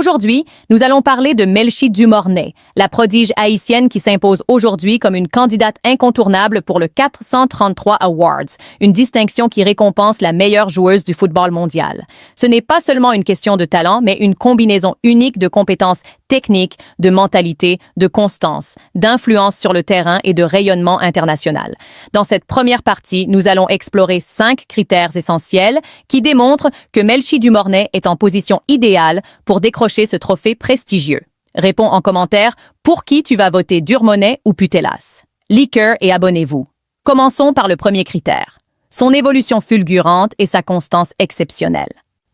Aujourd'hui, nous allons parler de Melchi Dumornay, la prodige haïtienne qui s'impose aujourd'hui comme une candidate incontournable pour le 433 Awards, une distinction qui récompense la meilleure joueuse du football mondial. Ce n'est pas seulement une question de talent, mais une combinaison unique de compétences techniques, de mentalité, de constance, d'influence sur le terrain et de rayonnement international. Dans cette première partie, nous allons explorer 5 critères essentiels qui démontrent que Melchi Dumornay est en position idéale pour décrocher ce trophée prestigieux. Réponds en commentaire pour qui tu vas voter Dumornay ou Putellas. Likez et abonnez-vous. Commençons par le premier critère. Son évolution fulgurante et sa constance exceptionnelle.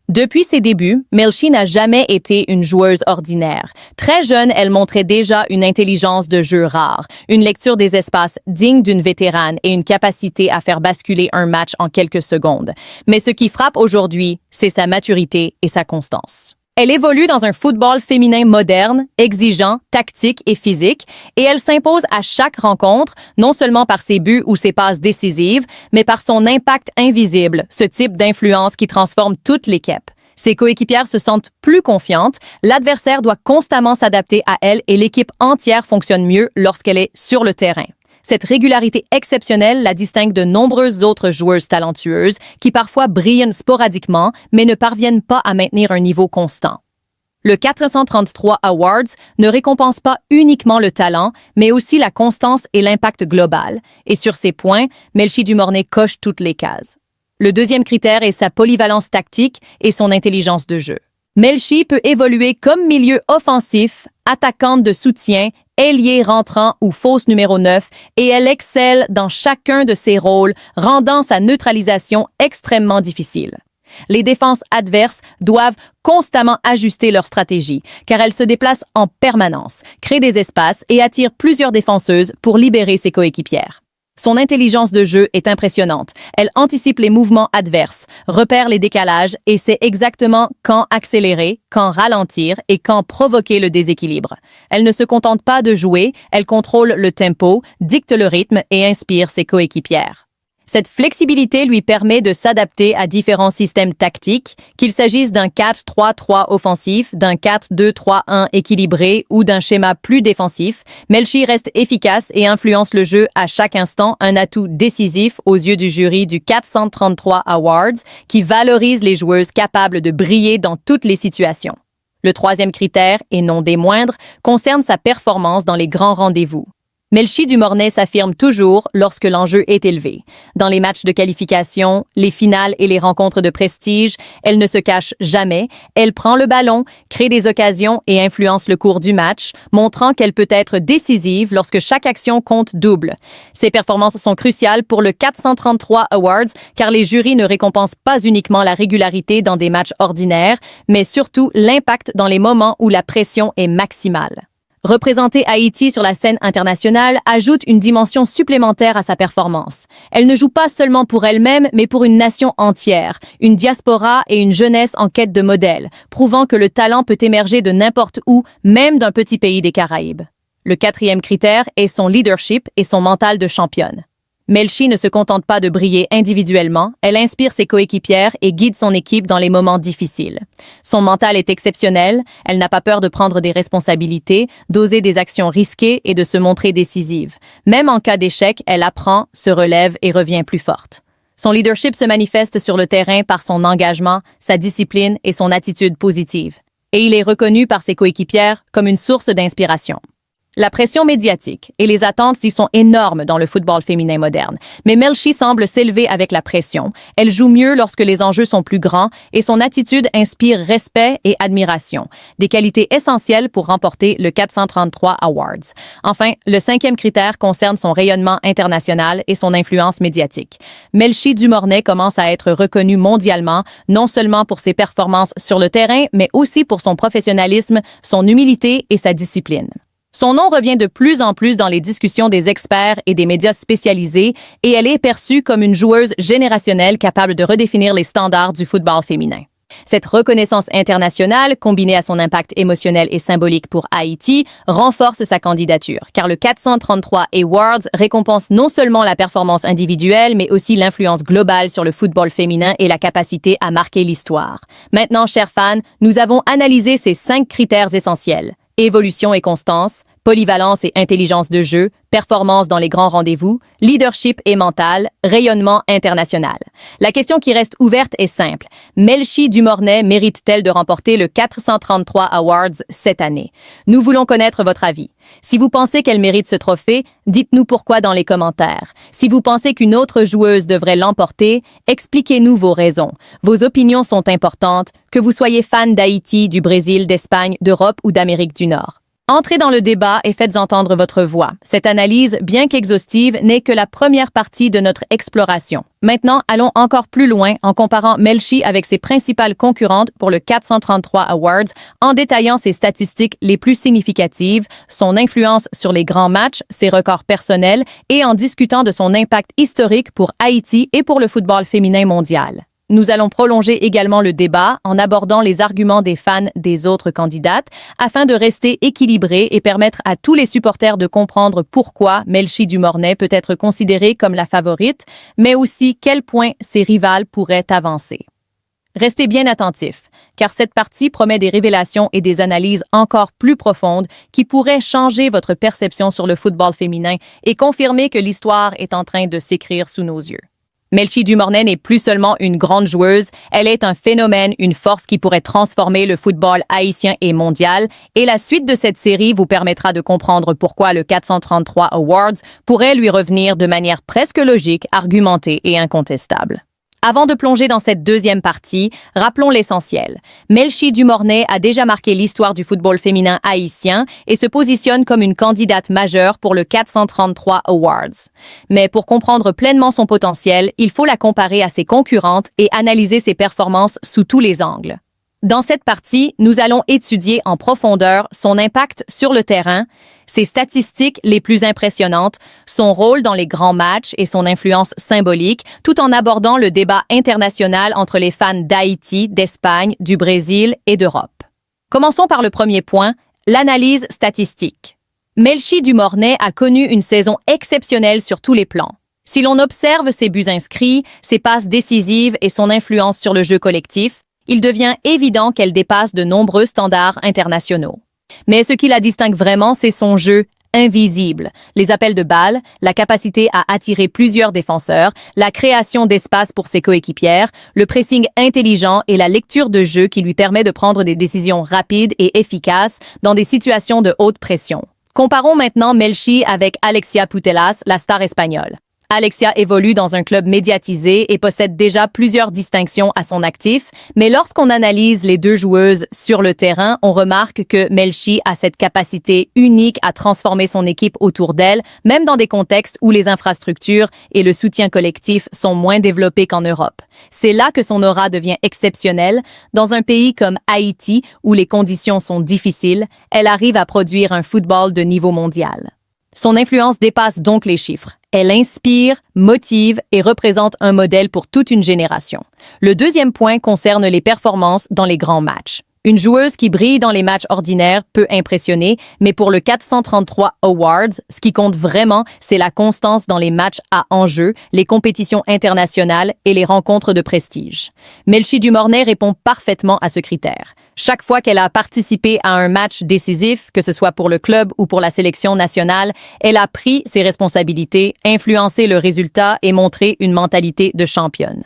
Depuis ses débuts, Melchi n'a jamais été une joueuse ordinaire. Très jeune, elle montrait déjà une intelligence de jeu rare, une lecture des espaces digne d'une vétérane et une capacité à faire basculer un match en quelques secondes. Mais ce qui frappe aujourd'hui, c'est sa maturité et sa constance. Elle évolue dans un football féminin moderne, exigeant, tactique et physique, et elle s'impose à chaque rencontre, non seulement par ses buts ou ses passes décisives, mais par son impact invisible, ce type d'influence qui transforme toute l'équipe. Ses coéquipières se sentent plus confiantes, l'adversaire doit constamment s'adapter à elle et l'équipe entière fonctionne mieux lorsqu'elle est sur le terrain. Cette régularité exceptionnelle la distingue de nombreuses autres joueuses talentueuses qui parfois brillent sporadiquement mais ne parviennent pas à maintenir un niveau constant. Le 433 Awards ne récompense pas uniquement le talent, mais aussi la constance et l'impact global. Et sur ces points, Melchi Dumornay coche toutes les cases. Le deuxième critère est sa polyvalence tactique et son intelligence de jeu. Melchi peut évoluer comme milieu offensif, attaquante de soutien, ailier rentrant ou fausse numéro 9, et elle excelle dans chacun de ses rôles, rendant sa neutralisation extrêmement difficile. Les défenses adverses doivent constamment ajuster leur stratégie, car elle se déplace en permanence, crée des espaces et attire plusieurs défenseuses pour libérer ses coéquipières. Son intelligence de jeu est impressionnante. Elle anticipe les mouvements adverses, repère les décalages et sait exactement quand accélérer, quand ralentir et quand provoquer le déséquilibre. Elle ne se contente pas de jouer, elle contrôle le tempo, dicte le rythme et inspire ses coéquipières. Cette flexibilité lui permet de s'adapter à différents systèmes tactiques, qu'il s'agisse d'un 4-3-3 offensif, d'un 4-2-3-1 équilibré ou d'un schéma plus défensif. Melchi reste efficace et influence le jeu à chaque instant, un atout décisif aux yeux du jury du 433 Awards qui valorise les joueuses capables de briller dans toutes les situations. Le troisième critère, et non des moindres, concerne sa performance dans les grands rendez-vous. Melchi Dumornay s'affirme toujours lorsque l'enjeu est élevé. Dans les matchs de qualification, les finales et les rencontres de prestige, elle ne se cache jamais. Elle prend le ballon, crée des occasions et influence le cours du match, montrant qu'elle peut être décisive lorsque chaque action compte double. Ses performances sont cruciales pour le 433 Awards car les jurys ne récompensent pas uniquement la régularité dans des matchs ordinaires, mais surtout l'impact dans les moments où la pression est maximale. Représenter Haïti sur la scène internationale ajoute une dimension supplémentaire à sa performance. Elle ne joue pas seulement pour elle-même, mais pour une nation entière, une diaspora et une jeunesse en quête de modèles, prouvant que le talent peut émerger de n'importe où, même d'un petit pays des Caraïbes. Le quatrième critère est son leadership et son mental de championne. Melchi ne se contente pas de briller individuellement, elle inspire ses coéquipières et guide son équipe dans les moments difficiles. Son mental est exceptionnel, elle n'a pas peur de prendre des responsabilités, d'oser des actions risquées et de se montrer décisive. Même en cas d'échec, elle apprend, se relève et revient plus forte. Son leadership se manifeste sur le terrain par son engagement, sa discipline et son attitude positive. Et il est reconnu par ses coéquipières comme une source d'inspiration. La pression médiatique et les attentes y sont énormes dans le football féminin moderne, mais Melchi semble s'élever avec la pression. Elle joue mieux lorsque les enjeux sont plus grands et son attitude inspire respect et admiration, des qualités essentielles pour remporter le 433 Awards. Enfin, le cinquième critère concerne son rayonnement international et son influence médiatique. Melchi Dumornay commence à être reconnue mondialement, non seulement pour ses performances sur le terrain, mais aussi pour son professionnalisme, son humilité et sa discipline. Son nom revient de plus en plus dans les discussions des experts et des médias spécialisés et elle est perçue comme une joueuse générationnelle capable de redéfinir les standards du football féminin. Cette reconnaissance internationale, combinée à son impact émotionnel et symbolique pour Haïti, renforce sa candidature, car le 433 Awards récompense non seulement la performance individuelle, mais aussi l'influence globale sur le football féminin et la capacité à marquer l'histoire. Maintenant, chers fans, nous avons analysé ces 5 critères essentiels: évolution et constance, polyvalence et intelligence de jeu, performance dans les grands rendez-vous, leadership et mental, rayonnement international. La question qui reste ouverte est simple. Melchi Dumornay mérite-t-elle de remporter le 433 Awards cette année? Nous voulons connaître votre avis. Si vous pensez qu'elle mérite ce trophée, dites-nous pourquoi dans les commentaires. Si vous pensez qu'une autre joueuse devrait l'emporter, expliquez-nous vos raisons. Vos opinions sont importantes, que vous soyez fan d'Haïti, du Brésil, d'Espagne, d'Europe ou d'Amérique du Nord. Entrez dans le débat et faites entendre votre voix. Cette analyse, bien qu'exhaustive, n'est que la première partie de notre exploration. Maintenant, allons encore plus loin en comparant Melchi avec ses principales concurrentes pour le 433 Awards, en détaillant ses statistiques les plus significatives, son influence sur les grands matchs, ses records personnels et en discutant de son impact historique pour Haïti et pour le football féminin mondial. Nous allons prolonger également le débat en abordant les arguments des fans des autres candidates afin de rester équilibré et permettre à tous les supporters de comprendre pourquoi Melchi Dumornay peut être considérée comme la favorite, mais aussi quel point ses rivales pourraient avancer. Restez bien attentifs, car cette partie promet des révélations et des analyses encore plus profondes qui pourraient changer votre perception sur le football féminin et confirmer que l'histoire est en train de s'écrire sous nos yeux. Melchi Dumornay n'est plus seulement une grande joueuse, elle est un phénomène, une force qui pourrait transformer le football haïtien et mondial, et la suite de cette série vous permettra de comprendre pourquoi le 433 Awards pourrait lui revenir de manière presque logique, argumentée et incontestable. Avant de plonger dans cette deuxième partie, rappelons l'essentiel. Melchi Dumornay a déjà marqué l'histoire du football féminin haïtien et se positionne comme une candidate majeure pour le 433 Awards. Mais pour comprendre pleinement son potentiel, il faut la comparer à ses concurrentes et analyser ses performances sous tous les angles. Dans cette partie, nous allons étudier en profondeur son impact sur le terrain, ses statistiques les plus impressionnantes, son rôle dans les grands matchs et son influence symbolique, tout en abordant le débat international entre les fans d'Haïti, d'Espagne, du Brésil et d'Europe. Commençons par le premier point, l'analyse statistique. Melchi Dumornay a connu une saison exceptionnelle sur tous les plans. Si l'on observe ses buts inscrits, ses passes décisives et son influence sur le jeu collectif, il devient évident qu'elle dépasse de nombreux standards internationaux. Mais ce qui la distingue vraiment, c'est son jeu invisible. Les appels de balles, la capacité à attirer plusieurs défenseurs, la création d'espace pour ses coéquipières, le pressing intelligent et la lecture de jeu qui lui permet de prendre des décisions rapides et efficaces dans des situations de haute pression. Comparons maintenant Melchi avec Alexia Putellas, la star espagnole. Alexia évolue dans un club médiatisé et possède déjà plusieurs distinctions à son actif, mais lorsqu'on analyse les deux joueuses sur le terrain, on remarque que Melchi a cette capacité unique à transformer son équipe autour d'elle, même dans des contextes où les infrastructures et le soutien collectif sont moins développés qu'en Europe. C'est là que son aura devient exceptionnelle. Dans un pays comme Haïti, où les conditions sont difficiles, elle arrive à produire un football de niveau mondial. Son influence dépasse donc les chiffres. Elle inspire, motive et représente un modèle pour toute une génération. Le deuxième point concerne les performances dans les grands matchs. Une joueuse qui brille dans les matchs ordinaires peut impressionner, mais pour le 433 Awards, ce qui compte vraiment, c'est la constance dans les matchs à enjeu, les compétitions internationales et les rencontres de prestige. Melchi Dumornay répond parfaitement à ce critère. Chaque fois qu'elle a participé à un match décisif, que ce soit pour le club ou pour la sélection nationale, elle a pris ses responsabilités, influencé le résultat et montré une mentalité de championne.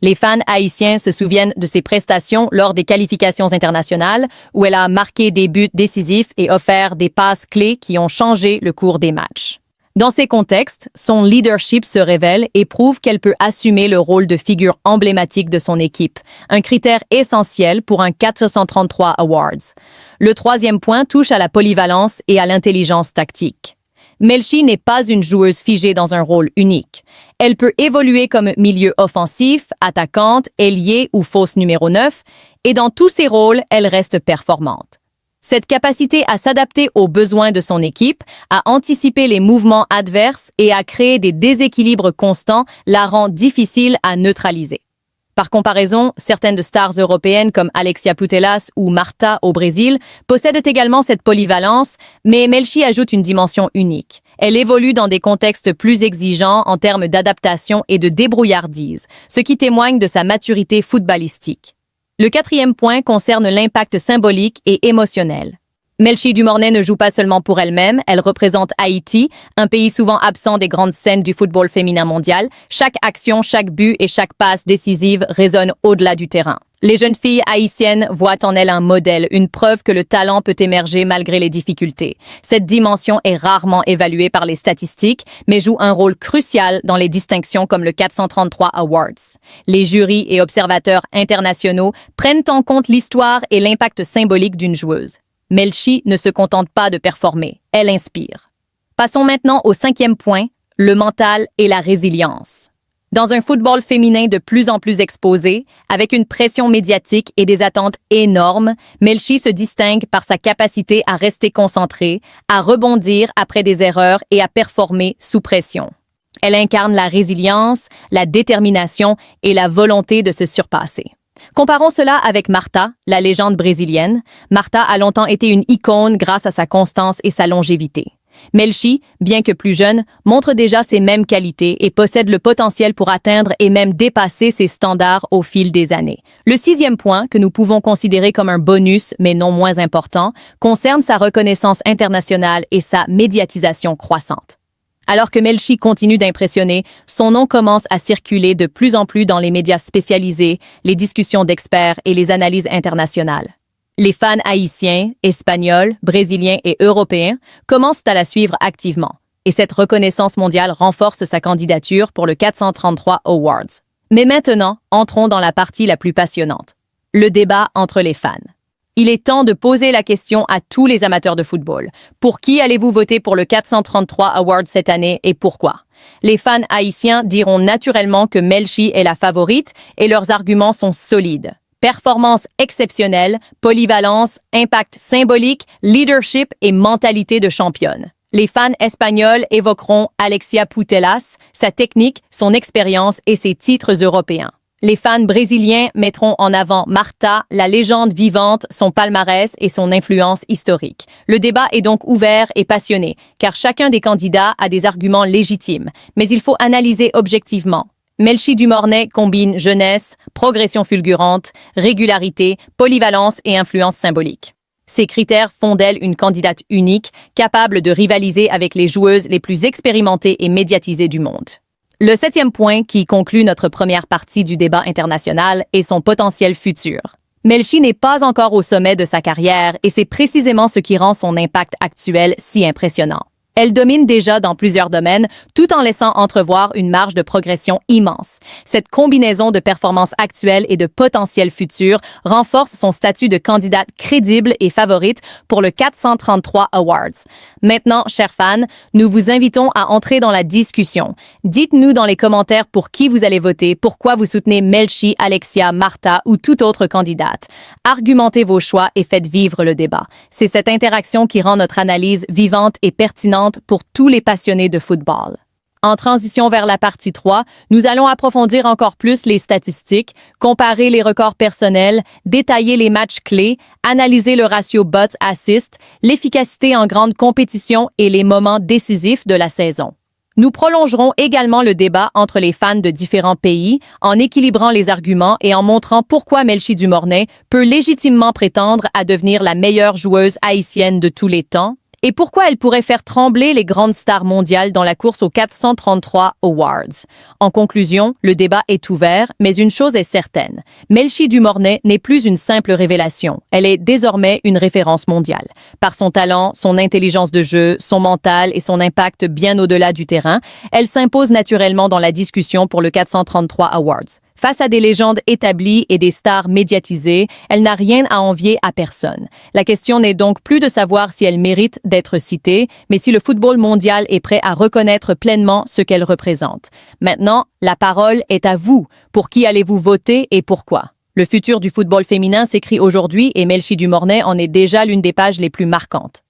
Les fans haïtiens se souviennent de ses prestations lors des qualifications internationales où elle a marqué des buts décisifs et offert des passes clés qui ont changé le cours des matchs. Dans ces contextes, son leadership se révèle et prouve qu'elle peut assumer le rôle de figure emblématique de son équipe, un critère essentiel pour un 433 Awards. Le troisième point touche à la polyvalence et à l'intelligence tactique. Melchi n'est pas une joueuse figée dans un rôle unique. Elle peut évoluer comme milieu offensif, attaquante, ailier ou fausse numéro 9, et dans tous ces rôles, elle reste performante. Cette capacité à s'adapter aux besoins de son équipe, à anticiper les mouvements adverses et à créer des déséquilibres constants la rend difficile à neutraliser. Par comparaison, certaines stars européennes comme Alexia Putellas ou Marta au Brésil possèdent également cette polyvalence, mais Melchi ajoute une dimension unique. Elle évolue dans des contextes plus exigeants en termes d'adaptation et de débrouillardise, ce qui témoigne de sa maturité footballistique. Le quatrième point concerne l'impact symbolique et émotionnel. Melchi Dumornay ne joue pas seulement pour elle-même, elle représente Haïti, un pays souvent absent des grandes scènes du football féminin mondial. Chaque action, chaque but et chaque passe décisive résonnent au-delà du terrain. Les jeunes filles haïtiennes voient en elle un modèle, une preuve que le talent peut émerger malgré les difficultés. Cette dimension est rarement évaluée par les statistiques, mais joue un rôle crucial dans les distinctions comme le 433 Awards. Les jurys et observateurs internationaux prennent en compte l'histoire et l'impact symbolique d'une joueuse. Melchi ne se contente pas de performer, elle inspire. Passons maintenant au cinquième point, le mental et la résilience. Dans un football féminin de plus en plus exposé, avec une pression médiatique et des attentes énormes, Melchi se distingue par sa capacité à rester concentrée, à rebondir après des erreurs et à performer sous pression. Elle incarne la résilience, la détermination et la volonté de se surpasser. Comparons cela avec Marta, la légende brésilienne. Marta a longtemps été une icône grâce à sa constance et sa longévité. Melchi, bien que plus jeune, montre déjà ses mêmes qualités et possède le potentiel pour atteindre et même dépasser ses standards au fil des années. Le sixième point, que nous pouvons considérer comme un bonus, mais non moins important, concerne sa reconnaissance internationale et sa médiatisation croissante. Alors que Melchi continue d'impressionner, son nom commence à circuler de plus en plus dans les médias spécialisés, les discussions d'experts et les analyses internationales. Les fans haïtiens, espagnols, brésiliens et européens commencent à la suivre activement, et cette reconnaissance mondiale renforce sa candidature pour le 433 Awards. Mais maintenant, entrons dans la partie la plus passionnante, le débat entre les fans. Il est temps de poser la question à tous les amateurs de football. Pour qui allez-vous voter pour le 433 Awards cette année et pourquoi? Les fans haïtiens diront naturellement que Melchi est la favorite et leurs arguments sont solides. Performance exceptionnelle, polyvalence, impact symbolique, leadership et mentalité de championne. Les fans espagnols évoqueront Alexia Putellas, sa technique, son expérience et ses titres européens. Les fans brésiliens mettront en avant Marta, la légende vivante, son palmarès et son influence historique. Le débat est donc ouvert et passionné, car chacun des candidats a des arguments légitimes, mais il faut analyser objectivement. Melchi Dumornay combine jeunesse, progression fulgurante, régularité, polyvalence et influence symbolique. Ces critères font d'elle une candidate unique, capable de rivaliser avec les joueuses les plus expérimentées et médiatisées du monde. Le septième point qui conclut notre première partie du débat international est son potentiel futur. Melchi n'est pas encore au sommet de sa carrière et c'est précisément ce qui rend son impact actuel si impressionnant. Elle domine déjà dans plusieurs domaines, tout en laissant entrevoir une marge de progression immense. Cette combinaison de performances actuelles et de potentiel futur renforce son statut de candidate crédible et favorite pour le 433 Awards. Maintenant, chers fans, nous vous invitons à entrer dans la discussion. Dites-nous dans les commentaires pour qui vous allez voter, pourquoi vous soutenez Melchi, Alexia, Marta ou toute autre candidate. Argumentez vos choix et faites vivre le débat. C'est cette interaction qui rend notre analyse vivante et pertinente pour tous les passionnés de football. En transition vers la partie 3, nous allons approfondir encore plus les statistiques, comparer les records personnels, détailler les matchs clés, analyser le ratio buts-assist, l'efficacité en grande compétition et les moments décisifs de la saison. Nous prolongerons également le débat entre les fans de différents pays en équilibrant les arguments et en montrant pourquoi Melchi Dumornay peut légitimement prétendre à devenir la meilleure joueuse haïtienne de tous les temps et pourquoi elle pourrait faire trembler les grandes stars mondiales dans la course aux 433 Awards. En conclusion, le débat est ouvert, mais une chose est certaine. Melchi Dumornay n'est plus une simple révélation. Elle est désormais une référence mondiale. Par son talent, son intelligence de jeu, son mental et son impact bien au-delà du terrain, elle s'impose naturellement dans la discussion pour le 433 Awards. Face à des légendes établies et des stars médiatisées, elle n'a rien à envier à personne. La question n'est donc plus de savoir si elle mérite d'être citée, mais si le football mondial est prêt à reconnaître pleinement ce qu'elle représente. Maintenant, la parole est à vous. Pour qui allez-vous voter et pourquoi? Le futur du football féminin s'écrit aujourd'hui et Melchi Dumornay en est déjà l'une des pages les plus marquantes.